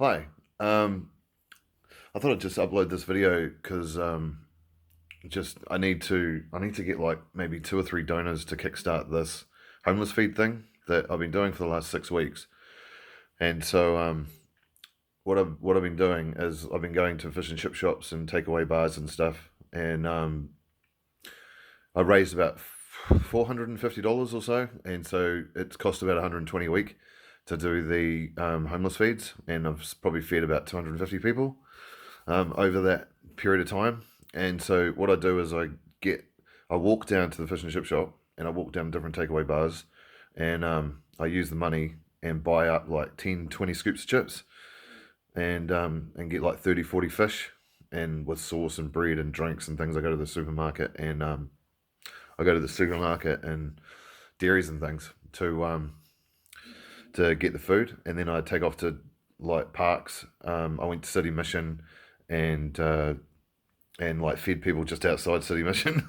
Hi. I thought I'd just upload this video because just I need to get like maybe two or three donors to kickstart this homeless feed thing that I've been doing for the last 6 weeks. And so what I've been doing is I've been going to fish and chip shops and takeaway bars and stuff, and I raised about $450 or so, and so it's cost about 120 a week to do the homeless feeds, and I've probably fed about 250 people over that period of time. And so what I do is I walk down to the fish and chip shop, and I walk down different takeaway bars, and I use the money and buy up like 10, 20 scoops of chips, and get like 30, 40 fish, and with sauce and bread and drinks and things. I go to the supermarket and dairies and things to get the food, and then I take off to like parks. I went to City Mission and like fed people just outside City Mission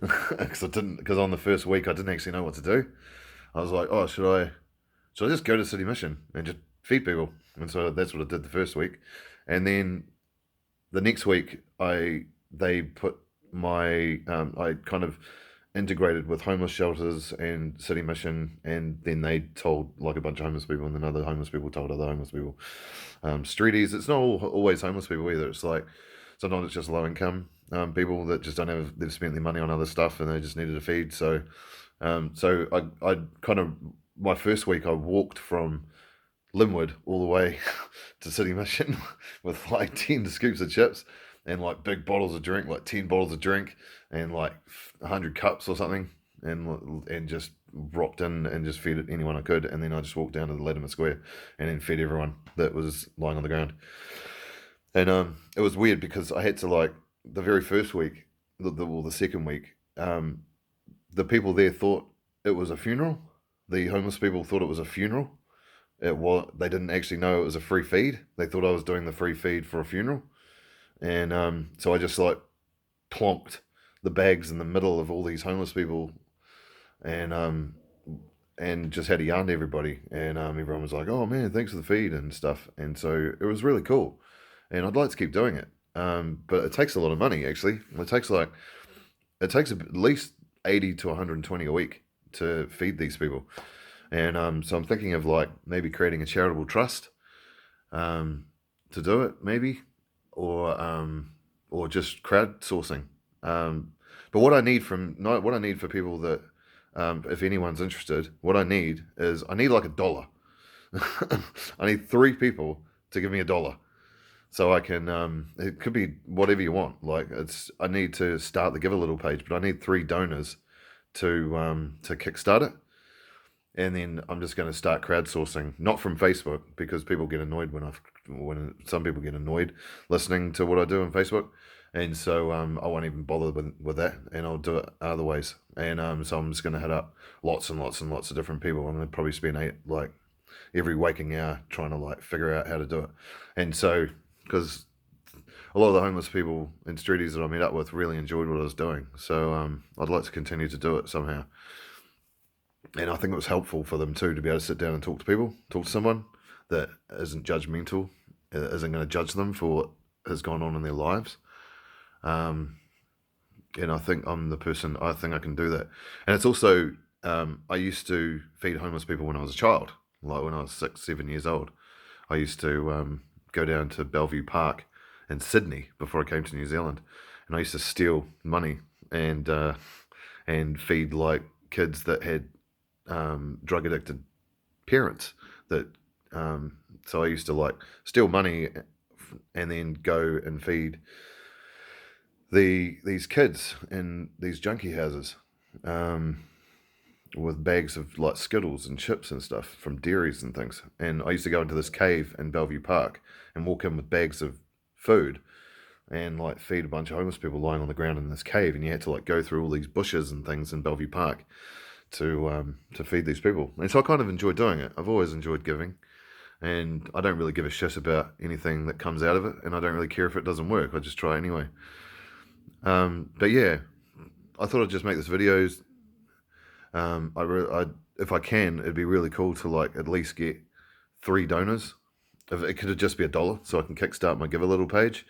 because on the first week I didn't actually know what to do. I was like, oh, should I just go to City Mission and just feed people? And so that's what I did the first week, and then the next week they put my I kind of integrated with homeless shelters and City Mission, and then they told like a bunch of homeless people, and then other homeless people told other homeless people. Streeties, it's not always homeless people either. It's like sometimes it's just low income people that just don't have, they've spent their money on other stuff and they just needed a feed. So I kind of, my first week I walked from Linwood all the way to City Mission with like 10 scoops of chips and like big bottles of drink, like 10 bottles of drink and like 100 cups or something, and just rocked in and just fed anyone I could. And then I just walked down to the Latimer Square and then fed everyone that was lying on the ground. And it was weird because I had to like the very first week, the second week, the people there thought it was a funeral. The homeless people thought it was a funeral. They didn't actually know it was a free feed. They thought I was doing the free feed for a funeral, and so I just like plonked the bags in the middle of all these homeless people, and just had a yarn to everybody, and everyone was like, "Oh man, thanks for the feed and stuff," and so it was really cool, and I'd like to keep doing it, but it takes a lot of money actually. It takes at least 80 to 120 a week to feed these people. And so I'm thinking of like maybe creating a charitable trust to do it, maybe, or just crowdsourcing. But what I need for people that, if anyone's interested, what I need is I need like $1. I need three people to give me $1, so I can. It could be whatever you want. Like I need to start the Give a Little page, but I need three donors to kickstart it, and then I'm just going to start crowdsourcing, not from Facebook because people get annoyed when some people get annoyed listening to what I do on Facebook, and so I won't even bother with that, and I'll do it other ways, and so I'm just going to hit up lots and lots and lots of different people. I'm going to probably spend like every waking hour trying to like figure out how to do it, and so because a lot of the homeless people and streeties that I met up with really enjoyed what I was doing, so I'd like to continue to do it somehow. And I think it was helpful for them too to be able to sit down and talk to someone that isn't judgmental, isn't going to judge them for what has gone on in their lives. Um, and I think I'm the person. I think I can do that. And it's also I used to feed homeless people when I was a child, like when I was 6, 7 years old. I used to go down to Bellevue Park in Sydney before I came to New Zealand, and I used to steal money and and feed like kids that had drug addicted parents that so I used to like steal money and then go and feed these kids in these junkie houses um, with bags of like Skittles and chips and stuff from dairies and things. And I used to go into this cave in Bellevue Park and walk in with bags of food and like feed a bunch of homeless people lying on the ground in this cave, and you had to like go through all these bushes and things in Bellevue Park to feed these people. And so I kind of enjoy doing it. I've always enjoyed giving, and I don't really give a shit about anything that comes out of it, and I don't really care if it doesn't work. I just try anyway. But yeah, I thought I'd just make this videos. If I can, it'd be really cool to like at least get three donors if it could just be $1, so I can kickstart my Give a Little page,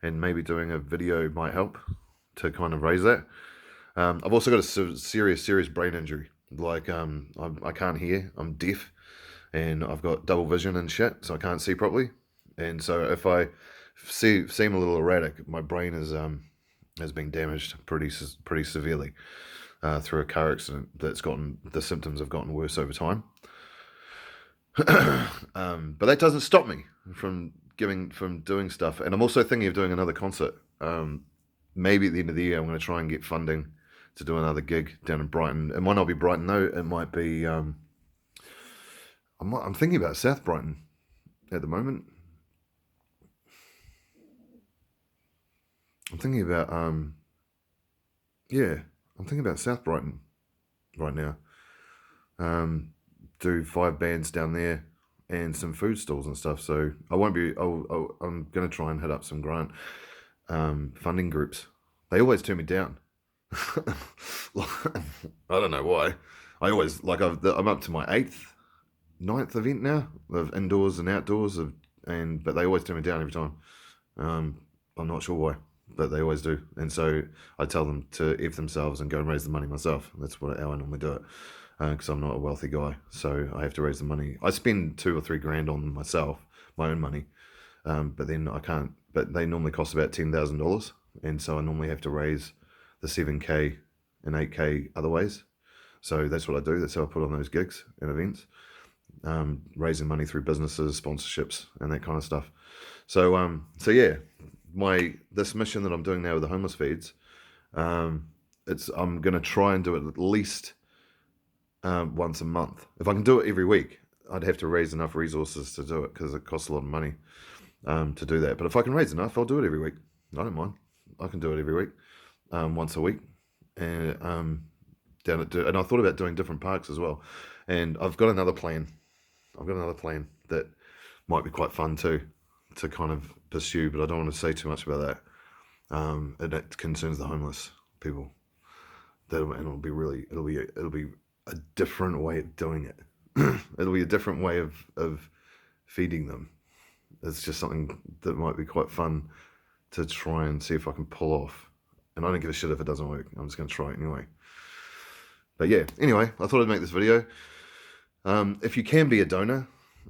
and maybe doing a video might help to kind of raise that. I've also got a serious brain injury. Like I can't hear. I'm deaf, and I've got double vision and shit, so I can't see properly. And so if I seem a little erratic, my brain has been damaged pretty severely through a car accident. The symptoms have gotten worse over time. But that doesn't stop me from doing stuff. And I'm also thinking of doing another concert. Maybe at the end of the year, I'm going to try and get funding to do another gig down in Brighton. It might not be Brighton though. It might be. I'm thinking about South Brighton at the moment. I'm thinking about yeah, I'm thinking about South Brighton right now. Do 5 bands down there and some food stalls and stuff. So I won't be. I'm going to try and hit up some grant funding groups. They always turn me down. I don't know why. I always I'm up to my 9th event now of indoors and outdoors but they always turn me down every time. I'm not sure why, but they always do. And so I tell them to F themselves and go and raise the money myself. That's how I normally do it, because I'm not a wealthy guy, so I have to raise the money. I spend 2 or 3 grand on myself, my own money, but then I can't. But they normally cost about $10,000, and so I normally have to raise the 7K and 8K other ways. So that's what I do. That's how I put on those gigs and events, raising money through businesses, sponsorships, and that kind of stuff. So yeah, this mission that I'm doing now with the homeless feeds, I'm going to try and do it at least once a month. If I can do it every week, I'd have to raise enough resources to do it, because it costs a lot of money to do that. But if I can raise enough, I'll do it every week. I don't mind. I can do it every week, once a week, and and I thought about doing different parks as well. And I've got another plan. That might be quite fun too, to kind of pursue, but I don't want to say too much about that. And it concerns the homeless people. It'll be a different way of doing it. It'll be a different way of feeding them. It's just something that might be quite fun to try and see if I can pull off. And I don't give a shit if it doesn't work. I'm just going to try it anyway. But yeah, anyway, I thought I'd make this video. If you can be a donor,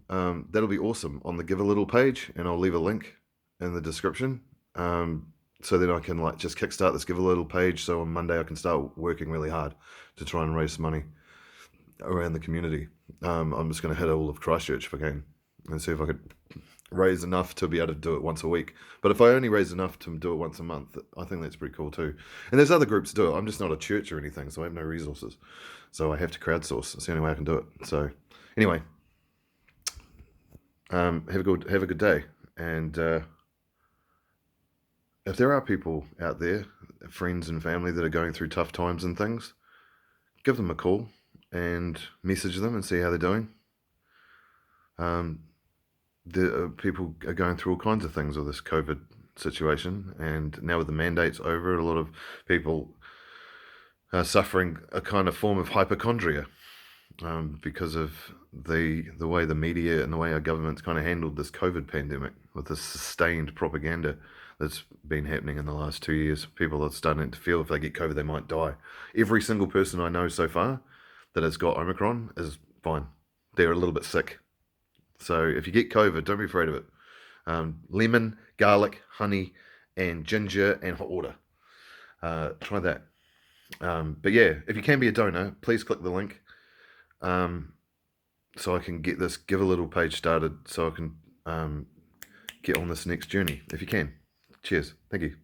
that'll be awesome, on the Give a Little page, and I'll leave a link in the description. So then I can just kickstart this Give a Little page, so on Monday I can start working really hard to try and raise some money around the community. I'm just going to hit all of Christchurch if I can, and see if I could raise enough to be able to do it once a week. But if I only raise enough to do it once a month, I think that's pretty cool too. And there's other groups do it. I'm just not a church or anything, so I have no resources. So I have to crowdsource. That's the only way I can do it. So anyway, have a good day. And if there are people out there, friends and family, that are going through tough times and things, give them a call and message them and see how they're doing. The people are going through all kinds of things with this COVID situation, and now with the mandates over, a lot of people are suffering a kind of form of hypochondria, because of the way the media and the way our government's kind of handled this COVID pandemic, with this sustained propaganda that's been happening in the last 2 years. People are starting to feel if they get COVID, they might die. Every single person I know so far that has got Omicron is fine. They're a little bit sick. So if you get COVID, don't be afraid of it. Lemon, garlic, honey, and ginger, and hot water. Try that. But yeah, if you can be a donor, please click the link, so I can get this Give a Little page started, so I can get on this next journey, if you can. Cheers. Thank you.